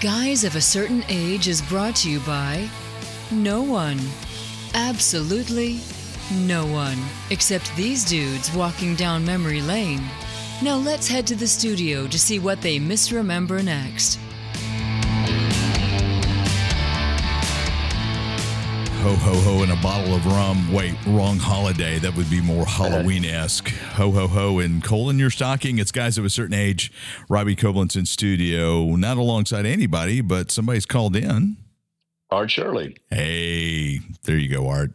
Guys of a Certain Age is brought to you by no one. Absolutely no one. Except these dudes walking down memory lane. Now let's head to the studio to see what they misremember next. Ho, ho, ho, and a bottle of rum. Wait, wrong holiday. That would be more Halloween-esque. Ho, ho, ho, and coal in your stocking. It's Guys of a Certain Age. Robbie Koblenz in studio. Not alongside anybody, but somebody's called in. Art Shirley. Hey, there you go, Art.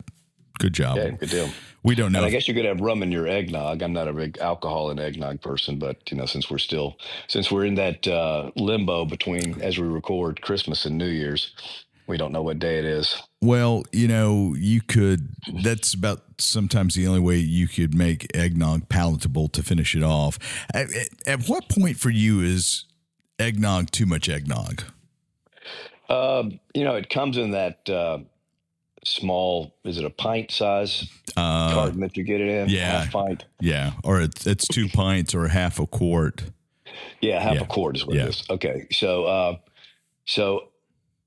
Good job. Okay, good deal. We don't know. And I guess you could have rum in your eggnog. I'm not a big alcohol and eggnog person, but since we're in that limbo between, as we record, Christmas and New Year's, we don't know what day it is. Well, you could, that's about sometimes the only way you could make eggnog palatable to finish it off. At what point for you is eggnog too much eggnog? It comes in that small, is it a pint size carton that you get it in? Yeah. Half pint. Yeah. Or it's 2 pints or half a quart. Yeah, half a quart is what it is. Okay. So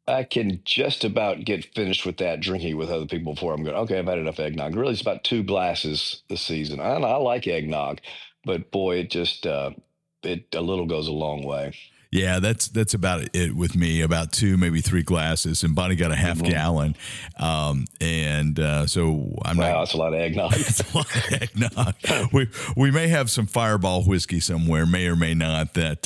I can just about get finished with that drinking with other people before I'm going, okay, I've had enough eggnog. Really, it's about 2 glasses this season. I like eggnog, but boy, it just, a little goes a long way. Yeah, that's about it with me. About 2, maybe 3 glasses, and Bonnie got a half gallon. So I'm not. Wow, that's a lot of eggnog. It's a lot of eggnog. We may have some Fireball whiskey somewhere, may or may not. That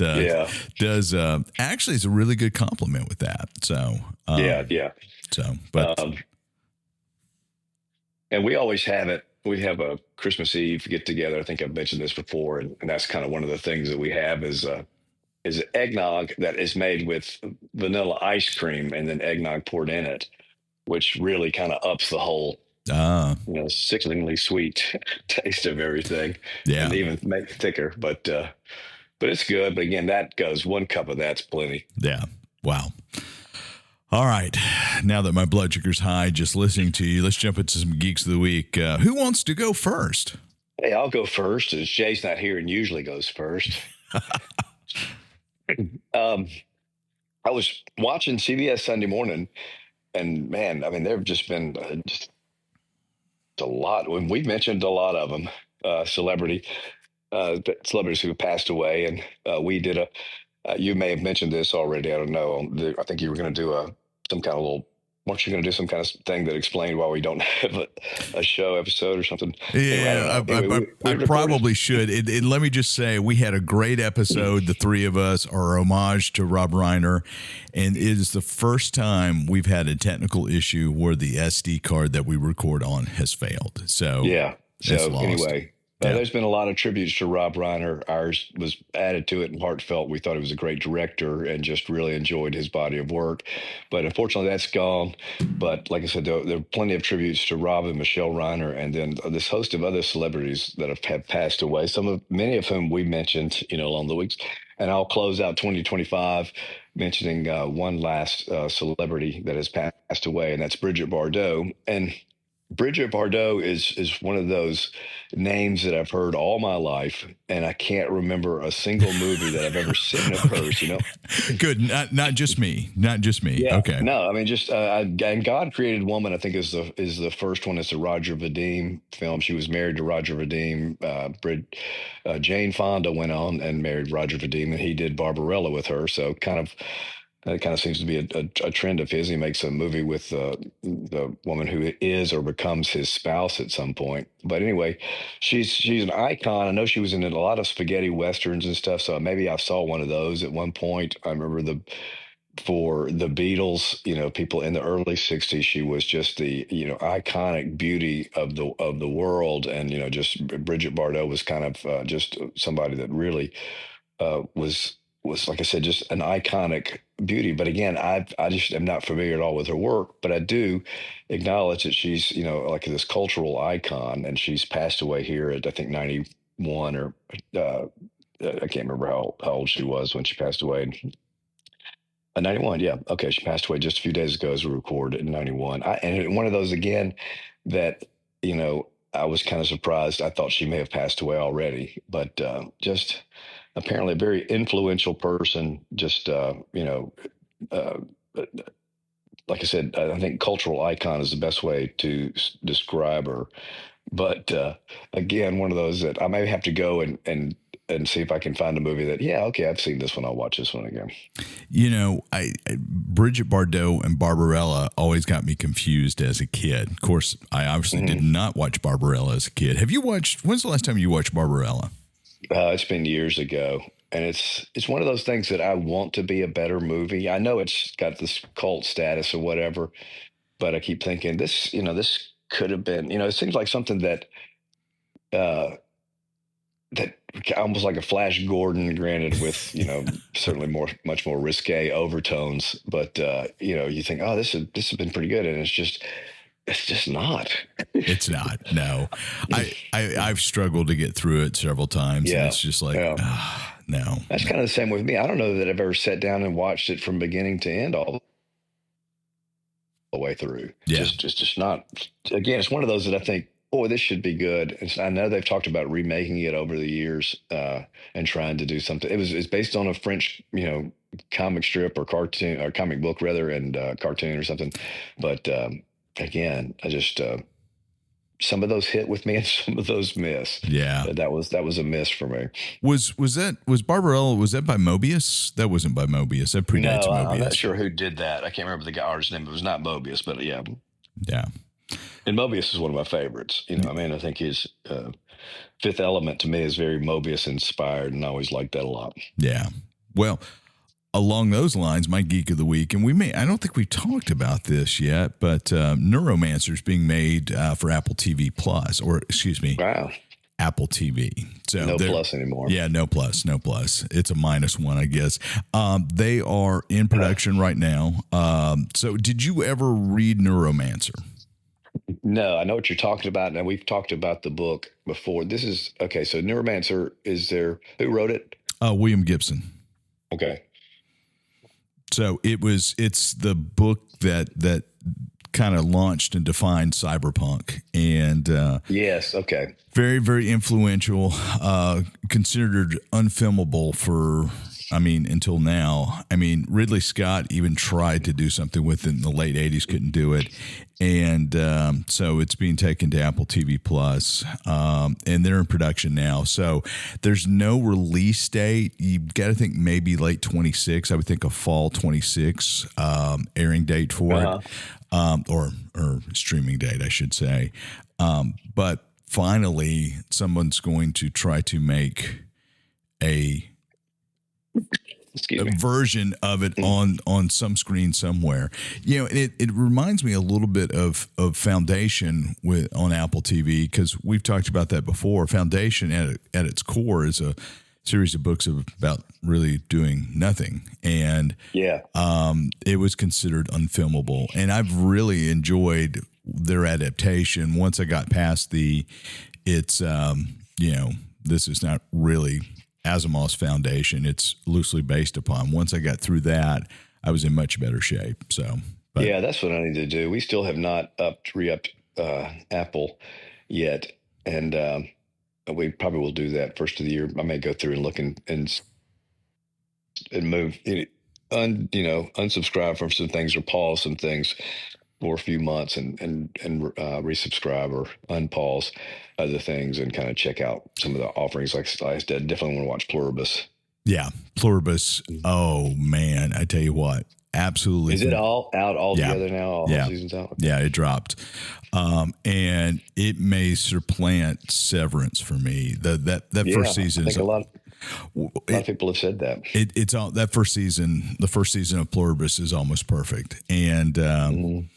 does actually is a really good compliment with that. So yeah. So, but and we always have it. We have a Christmas Eve get together. I think I've mentioned this before, and that's kind of one of the things that we have is eggnog that is made with vanilla ice cream and then eggnog poured in it, which really kind of ups the whole, sickeningly sweet taste of everything. Yeah. And even make it thicker, but it's good. But again, that goes 1 cup of that's plenty. Yeah. Wow. All right. Now that my blood sugar's high, just listening to you, let's jump into some Geeks of the Week. Who wants to go first? Hey, I'll go first, as Jay's not here and usually goes first. I was watching CBS Sunday morning, and man, I mean, there have just been just a lot. When we mentioned a lot of them, celebrities who have passed away, and we did you may have mentioned this already. I don't know. I think you were going to do some kind of little. Weren't you going to do some kind of thing that explained why we don't have a show episode or something? Yeah, I probably should. And let me just say, we had a great episode, the 3 of us, our homage to Rob Reiner. And it is the first time we've had a technical issue where the SD card that we record on has failed. So, yeah. So, anyway. Yeah. There's been a lot of tributes to Rob Reiner. Ours was added to it and heartfelt. We thought he was a great director and just really enjoyed his body of work. But unfortunately, that's gone. But like I said, there are plenty of tributes to Rob and Michelle Reiner, and then this host of other celebrities that have passed away. Many of whom we mentioned, along the weeks. And I'll close out 2025 mentioning one last celebrity that has passed away, and that's Bridget Bardot. And Bridget Bardot is one of those names that I've heard all my life, and I can't remember a single movie that I've ever seen of hers. Good, not just me, Yeah, okay. No, I mean just and God Created Woman. I think is the first one. It's a Roger Vadim film. She was married to Roger Vadim. Jane Fonda went on and married Roger Vadim, and he did Barbarella with her. So that kind of seems to be a trend of his. He makes a movie with the woman who is or becomes his spouse at some point. But anyway, she's an icon. I know she was in a lot of spaghetti westerns and stuff. So maybe I saw one of those at one point. I remember for the Beatles, people in the early '60s, she was just the iconic beauty of the world, and just Bridget Bardot was kind of just somebody that really was like I said, just an iconic beauty. But again, I just am not familiar at all with her work, but I do acknowledge that she's, like this cultural icon, and she's passed away here at, I think, 91 or I can't remember how old she was when she passed away. 91. Yeah. Okay. She passed away just a few days ago as we record in 91. And one of those again that, I was kind of surprised. I thought she may have passed away already, but just apparently a very influential person, just, uh, like I said, I think cultural icon is the best way to describe her. But again, one of those that I may have to go and see if I can find a movie that, yeah, okay, I've seen this one. I'll watch this one again. You know, Bridget Bardot and Barbarella always got me confused as a kid. Of course, I obviously did not watch Barbarella as a kid. Have you watched? When's the last time you watched Barbarella? It's been years ago, and it's one of those things that I want to be a better movie. I know it's got this cult status or whatever, but I keep thinking this could have been. It seems like something that uh, that almost like a Flash Gordon, granted with certainly much more risque overtones, but you think, oh, this has been pretty good, and it's just not. It's not. No, I've struggled to get through it several times, and it's just like, no. That's kind of the same with me. I don't know that I've ever sat down and watched it from beginning to end all the way through. Yeah. Just not. Again, it's one of those that I think, oh, this should be good. And I know they've talked about remaking it over the years and trying to do something. It's based on a French, comic strip or cartoon or comic book rather, and cartoon or something. But again, I just some of those hit with me and some of those miss. Yeah, that was a miss for me. Was Barbarella? Was that by Mobius? That wasn't by Mobius. That predates Mobius. I'm not sure who did that. I can't remember the artist's name. It was not Mobius, but yeah. Yeah. And Mobius is one of my favorites. I think his Fifth Element to me is very Mobius inspired, and I always liked that a lot. Yeah. Well, along those lines, my geek of the week, and I don't think we've talked about this yet, but Neuromancer is being made for Apple TV Plus, or excuse me, wow. Apple TV. So no plus anymore. Yeah, no plus. It's a -1, I guess. They are in production right now. So did you ever read Neuromancer? No, I know what you're talking about. Now, we've talked about the book before. This is okay. So Neuromancer, who wrote it? William Gibson. Okay. So it's the book that kind of launched and defined cyberpunk, and yes, okay, very, very influential, considered unfilmable until now. Ridley Scott even tried to do something with it in the late 80s, couldn't do it. And so it's being taken to Apple TV Plus, and they're in production now. So there's no release date. You've got to think maybe late 26. I would think a fall 26 airing date for it, or streaming date, I should say. But finally, someone's going to try to make a version of it on some screen somewhere. It reminds me a little bit of Foundation on Apple TV, because we've talked about that before. Foundation at its core is a series of books about really doing nothing, and it was considered unfilmable. And I've really enjoyed their adaptation. Once I got past this is not really Asimov's Foundation. It's loosely based upon. Once I got through that, I was in much better shape. So, that's what I need to do. We still have not re-upped Apple yet, and we probably will do that first of the year. I may go through and look and move, unsubscribe from some things or pause some things for a few months and resubscribe or unpause other things and kind of check out some of the offerings. Like I definitely want to watch Pluribus. Yeah, Pluribus. Oh man, I tell you what, absolutely. Is it all out altogether now? All seasons out? Okay. Yeah, it dropped, and it may supplant Severance for me. That first season. I think a lot of people have said that. It's all that first season. The first season of Pluribus is almost perfect, and.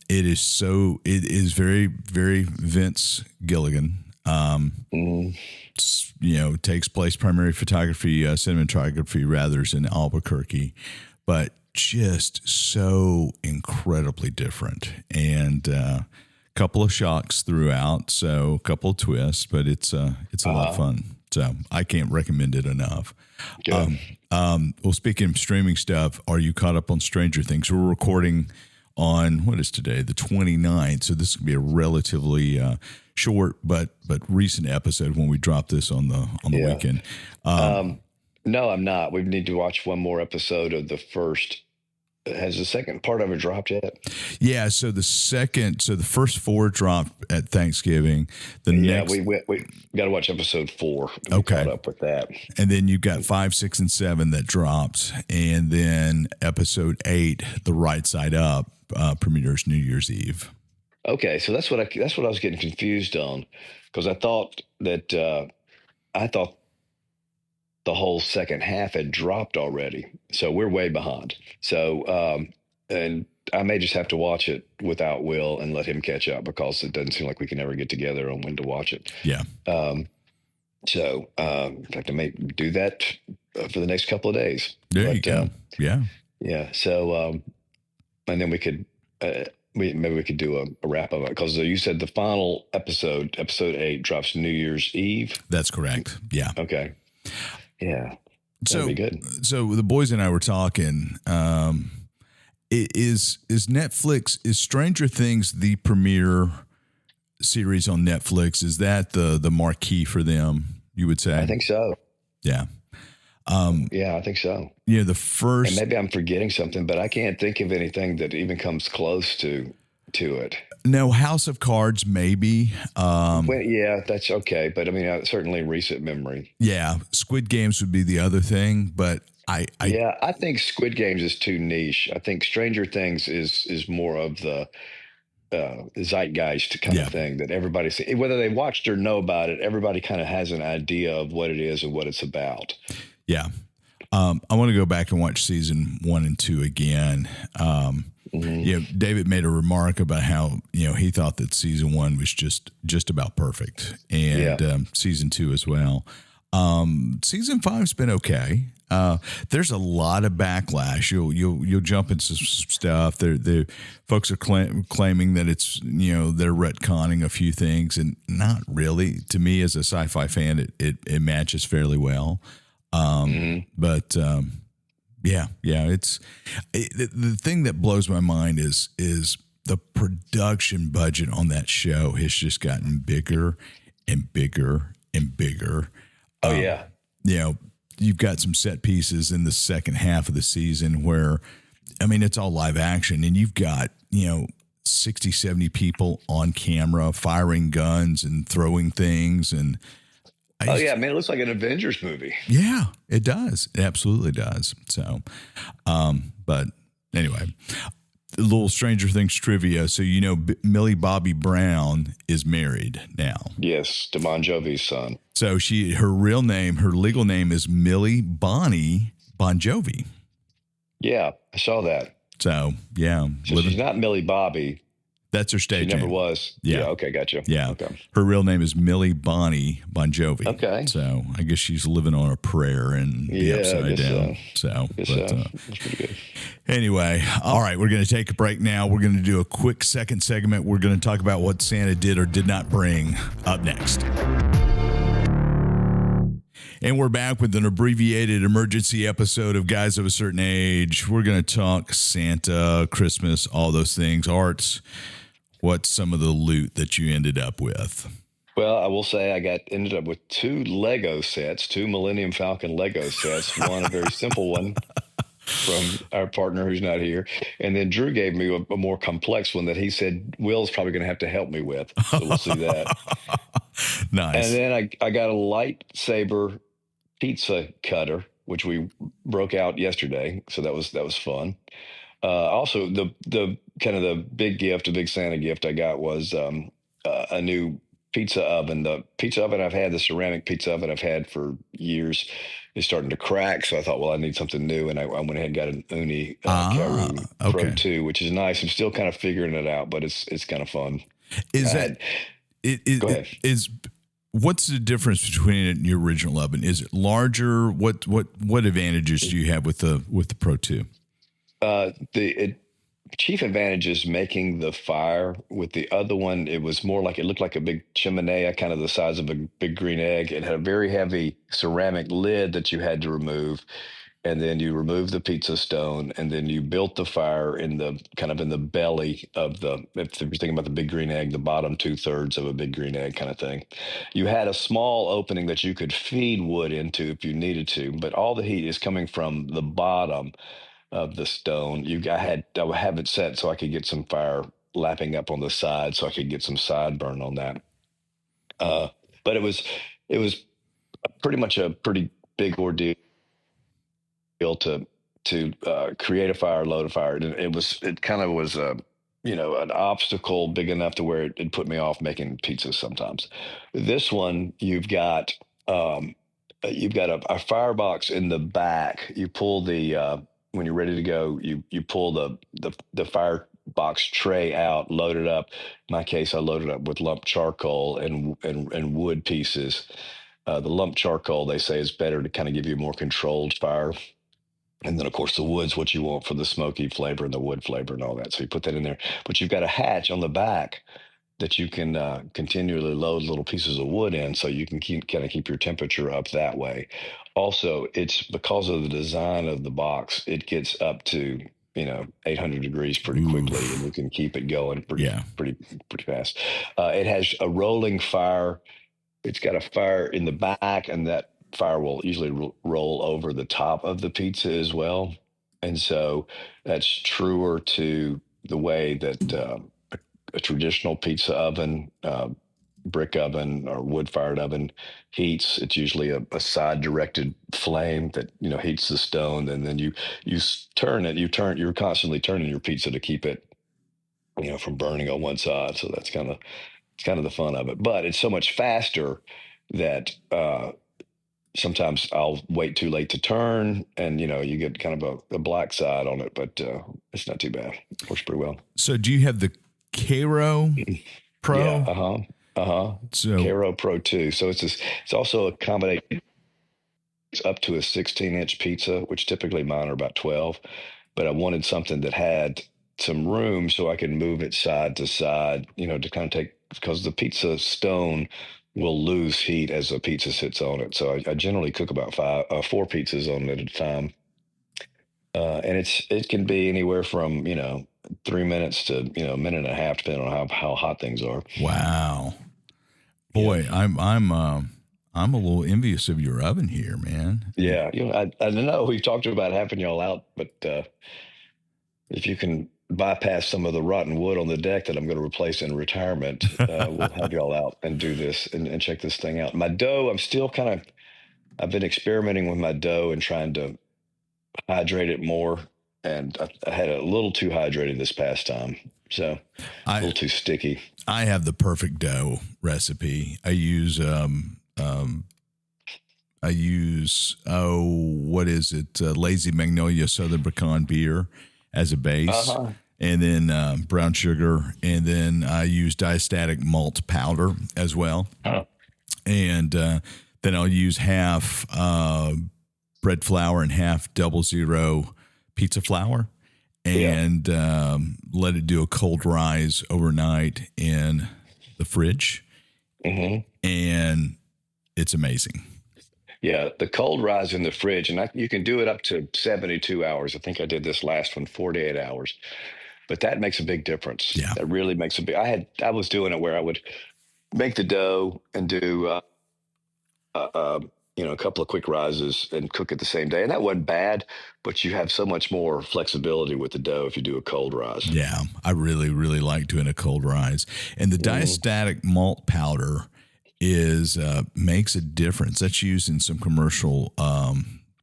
It is very, very Vince Gilligan. Takes place primarily cinematography rather in Albuquerque, but just so incredibly different. And a couple of shocks throughout, so a couple of twists, but it's a lot of fun. So I can't recommend it enough. Well, speaking of streaming stuff, are you caught up on Stranger Things? We're recording on, what is today, the 29th, so this could be a relatively short but recent episode when we drop this on the weekend. No, I'm not. We need to watch one more episode of the first has the second part of it dropped yet? Yeah. So the first 4 dropped at Thanksgiving. We got to watch episode 4 to be caught up with that. And then you've got 5, 6, and 7 that dropped, and then episode 8, The Right Side Up, premieres New Year's Eve. Okay, so that's what I was getting confused on, because I thought the whole second half had dropped already, so we're way behind. So and I may just have to watch it without Will and let him catch up, because it doesn't seem like we can ever get together on when to watch it. Yeah. So in fact, I may do that for the next couple of days. There you go. Yeah. So and then we could. Maybe we could do a wrap of it, because you said the final episode 8, drops New Year's Eve. That's correct. Yeah. Okay. Yeah. That'd be good. So the boys and I were talking. Is Netflix, is Stranger Things the premiere series on Netflix? Is that the marquee for them, you would say? I think so. Yeah. Yeah, I think so. Yeah, the first. And maybe I'm forgetting something, but I can't think of anything that even comes close to it. No, House of Cards, maybe. Well, yeah, that's okay. But I mean, certainly recent memory. Yeah, Squid Games would be the other thing, but I think Squid Games is too niche. I think Stranger Things is more of the zeitgeist kind of thing that everybody, whether they watched or know about it, everybody kind of has an idea of what it is and what it's about. Yeah. I want to go back and watch season 1 and 2 again. David made a remark about how, he thought that season 1 was just about perfect, and season 2 as well. Season 5's been okay. There's a lot of backlash. You'll jump into some stuff. The folks are claiming that it's, they're retconning a few things, and not really. To me, as a sci-fi fan, it matches fairly well. But it's the thing that blows my mind is the production budget on that show has just gotten bigger and bigger and bigger. Oh yeah. You've got some set pieces in the second half of the season where, I mean, it's all live action, and you've got, 60, 70 people on camera firing guns and throwing things. And it looks like an Avengers movie. Yeah, it does. It absolutely does. So, but anyway, a little Stranger Things trivia. So, Millie Bobby Brown is married now. Yes, to Bon Jovi's son. So her legal name is Millie Bonnie Bon Jovi. Yeah, I saw that. So, yeah. So she's not Millie Bobby. That's her stage name. She never was. Yeah. Okay, gotcha. Yeah. Okay. Her real name is Millie Bonnie Bon Jovi. Okay. So I guess she's living on a prayer and the upside down. That's pretty good. Anyway, all right, we're going to take a break now. We're going to do a quick second segment. We're going to talk about what Santa did or did not bring up next. And we're back with an abbreviated emergency episode of Guys of a Certain Age. We're going to talk Santa, Christmas, all those things. Arts, what's some of the loot that you ended up with? Well, I will say I ended up with 2 Lego sets, 2 Millennium Falcon Lego sets. One, a very simple one from our partner who's not here. And then Drew gave me a more complex one that he said Will's probably going to have to help me with. So we'll see that. Nice. And then I got a lightsaber pizza cutter, which we broke out yesterday. So that was fun. Also, the kind of the big big Santa gift I got was a new pizza oven. The pizza oven the ceramic pizza oven I've had for years is starting to crack. So I thought, well, I need something new. And I went ahead and got an Uni Karu Pro 2, which is nice. I'm still kind of figuring it out, but it's kind of fun. Go ahead. What's the difference between it and your original oven? Is it larger? What advantages do you have with the Pro 2? The chief advantage is making the fire. With the other one, it was more like, it looked like a big chimney, kind of the size of a big green egg. It had a very heavy ceramic lid that you had to remove. And then you remove the pizza stone, and then you built the fire in the belly of if you're thinking about the big green egg, the bottom 2/3 of a big green egg kind of thing. You had a small opening that you could feed wood into if you needed to, but all the heat is coming from the bottom of the stone. I would have it set so I could get some fire lapping up on the side, so I could get some side burn on that. Uh, but it was pretty much a pretty big ordeal to create a fire, load a fire. It kind of was a an obstacle big enough to where it put me off making pizzas sometimes. This one um, you've got a firebox in the back. You pull the when you're ready to go, you pull the firebox tray out, load it up. In my case, I loaded up with lump charcoal and wood pieces. The lump charcoal, they say, is better to kind of give you a more controlled fire. And then, of course, the wood's what you want for the smoky flavor and the wood flavor and all that. So you put that in there. But you've got a hatch on the back that you can continually load little pieces of wood in, so you can keep your temperature up that way. Also, it's because of the design of the box, it gets up to 800 degrees pretty quickly, and you can keep it going pretty fast. It has a rolling fire. It's got a fire in the back, and that fire will usually roll over the top of the pizza as well. And so that's truer to the way that a traditional pizza oven, brick oven, or wood fired oven heats. It's usually a side directed flame that heats the stone, and then you turn it. You're constantly turning your pizza to keep it from burning on one side. So it's kind of the fun of it. But it's so much faster that sometimes I'll wait too late to turn, and you get kind of a black side on it. But it's not too bad. Works pretty well. So do you have the Cairo Pro? Yeah. So Cairo Pro 2. So it's also a combination. It's up to a 16-inch pizza, which typically mine are about 12. But I wanted something that had some room so I could move it side to side, to kind of because the pizza stone will lose heat as the pizza sits on it. So I generally cook about 4 pizzas on it at a time. And it can be anywhere from 3 minutes to a minute and a half, depending on how hot things are. Wow, boy, yeah. I'm a little envious of your oven here, man. Yeah, I don't know. We've talked about having y'all out, but if you can bypass some of the rotten wood on the deck that I'm going to replace in retirement, we'll have y'all out and do this and check this thing out. My dough, I've been experimenting with my dough and trying to hydrate it more, and I had a little too hydrated this past time, so a little too sticky. I have the perfect dough recipe. I use what is it? Lazy Magnolia Southern Pecan beer as a base, and then brown sugar, and then I use diastatic malt powder as well, and then I'll use half bread flour and half 00 pizza flour, and let it do a cold rise overnight in the fridge, and it's amazing. Yeah, the cold rise in the fridge, and you can do it up to 72 hours. I think I did this last one 48 hours, but that makes a big difference. Yeah, that really makes a big. I was doing it where I would make the dough and do a couple of quick rises and cook it the same day, and that wasn't bad. But you have so much more flexibility with the dough if you do a cold rise. Yeah, I really, really like doing a cold rise, and the diastatic malt powder makes a difference. That's used in some commercial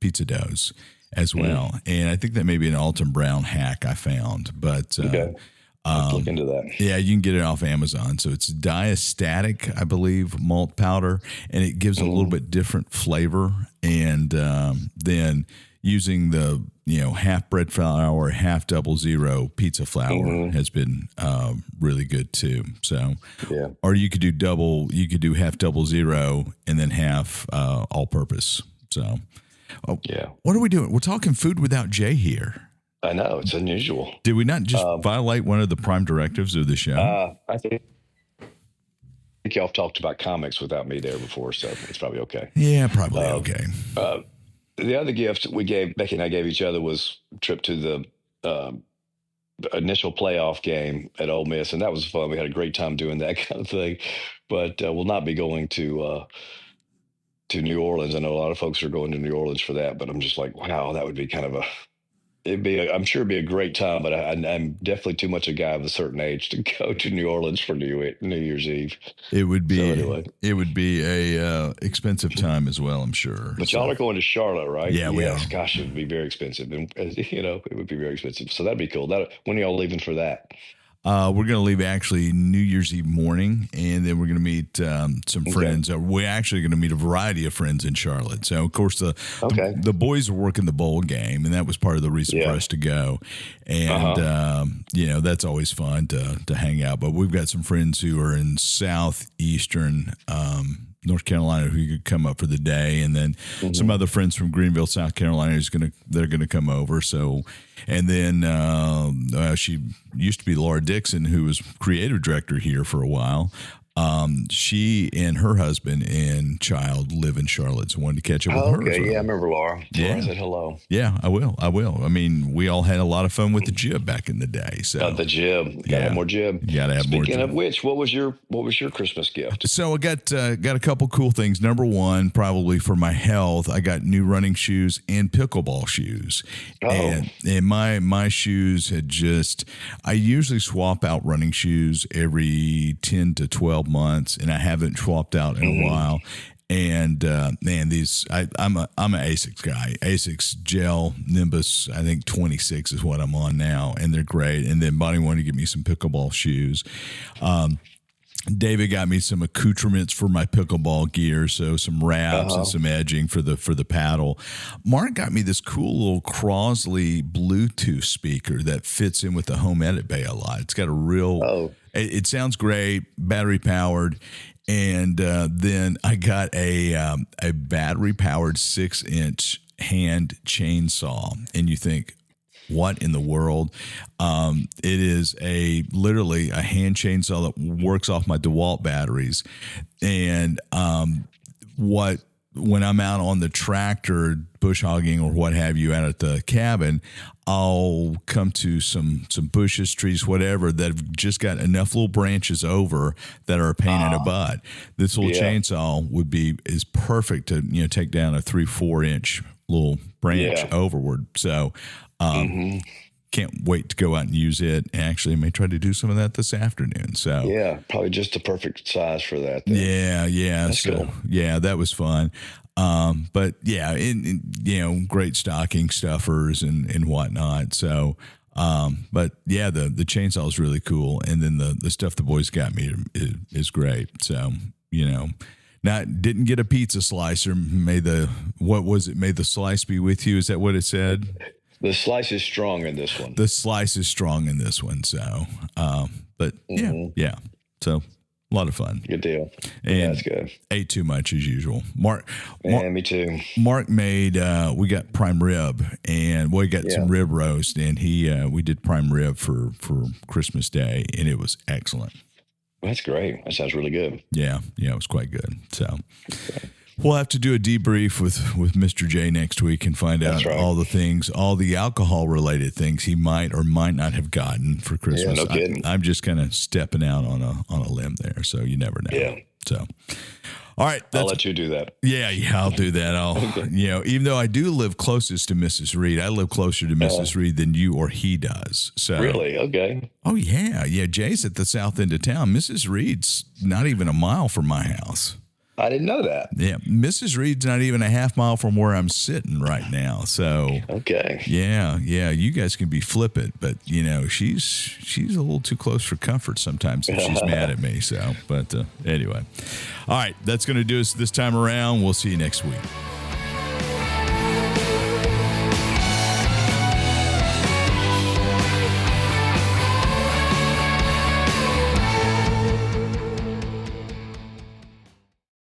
pizza doughs as well, and I think that may be an Alton Brown hack I found. But I'll look into that. Yeah, you can get it off Amazon. So it's diastatic, I believe, malt powder, and it gives a little bit different flavor. And then using the half bread flour, half 00 pizza flour has been really good too. So or you could do half 00 and then half all purpose. So what are we doing? We're talking food without Jay here. I know, it's unusual. Did we not just violate one of the prime directives of the show? I think y'all have talked about comics without me there before, so it's probably okay. Yeah, probably okay. The other gift Becky and I gave each other was a trip to the initial playoff game at Ole Miss, and that was fun. We had a great time doing that kind of thing, but we'll not be going to New Orleans. I know a lot of folks are going to New Orleans for that, but I'm just like, wow, that would be kind of I'm sure it'd be a great time, but I'm definitely too much a guy of a certain age to go to New Orleans for New Year's Eve. It would So be anyway, a expensive time as well, I'm sure. but So, y'all are going to Charlotte, right? yeah, we are. Yes. Gosh, it would be very expensive, and it would be very expensive. So that'd be cool. When are y'all leaving for that? We're going to leave actually New Year's Eve morning, and then we're going to meet some friends. We're actually going to meet a variety of friends in Charlotte. So, of course, the boys are working the bowl game, and that was part of the reason for us to go. And, that's always fun to hang out. But we've got some friends who are in southeastern North Carolina who could come up for the day, and then some other friends from Greenville, South Carolina they're gonna come over. So, and then she used to be Laura Dixon, who was creative director here for a while. She and her husband and child live in Charlotte, so wanted to catch up with her. Okay, yeah, I remember Laura. Yeah. Laura said hello. Yeah, I will. I mean, we all had a lot of fun with the jib back in the day. So Got the jib. Gotta have more jib. You gotta have more jib. Speaking of which, what was your Christmas gift? So I got a couple cool things. Number one, probably for my health, I got new running shoes and pickleball shoes. And my shoes had I usually swap out running shoes every 10 to 12 months, and I haven't swapped out in a while. And man, I'm an Asics guy. Asics Gel Nimbus, I think 26 is what I'm on now, and they're great. And then Bonnie wanted to get me some pickleball shoes. David got me some accoutrements for my pickleball gear, so some wraps and some edging for the paddle. Mark got me this cool little Crosley Bluetooth speaker that fits in with the home edit bay a lot. It's got a real, it sounds great, battery powered. And then I got a battery powered 6-inch hand chainsaw, and you think, what in the world? It is literally a hand chainsaw that works off my DeWalt batteries. And when I'm out on the tractor bush hogging or what have you out at the cabin, I'll come to some bushes, trees, whatever, that have just got enough little branches over that are a pain in the butt. This little chainsaw is perfect to take down a 3-4 inch little branch overward. So can't wait to go out and use it. Actually, I may try to do some of that this afternoon. So yeah, probably just the perfect size for that. Then. Yeah. That's cool. Yeah, that was fun. But yeah, great stocking stuffers and whatnot. So, but yeah, the chainsaw is really cool. And then the stuff the boys got me is great. So, didn't get a pizza slicer. May the slice be with you? Is that what it said? The slice is strong in this one. The slice is strong in this one. So, but yeah. So a lot of fun. Good deal. And that's good. Ate too much as usual. Mark, me too. Mark made, we got prime rib, and we got some rib roast, and we did prime rib for Christmas Day, and it was excellent. That's great. That sounds really good. Yeah, it was quite good. So we'll have to do a debrief with Mr. J next week and find out all the things, all the alcohol related things he might or might not have gotten for Christmas. Yeah, no kidding. I'm just kind of stepping out on a limb there, so you never know. Yeah. So, all right, I'll let you do that. Yeah, I'll do that. Even though I do live closest to Mrs. Reed, I live closer to Mrs. Reed than you or he does. So really, okay. Oh yeah. Jay's at the south end of town. Mrs. Reed's not even a mile from my house. I didn't know that. Yeah, Mrs. Reed's not even a half mile from where I'm sitting right now. So okay. Yeah, you guys can be flippant, but she's a little too close for comfort sometimes if she's mad at me. So, but anyway, all right, that's going to do us this time around. We'll see you next week.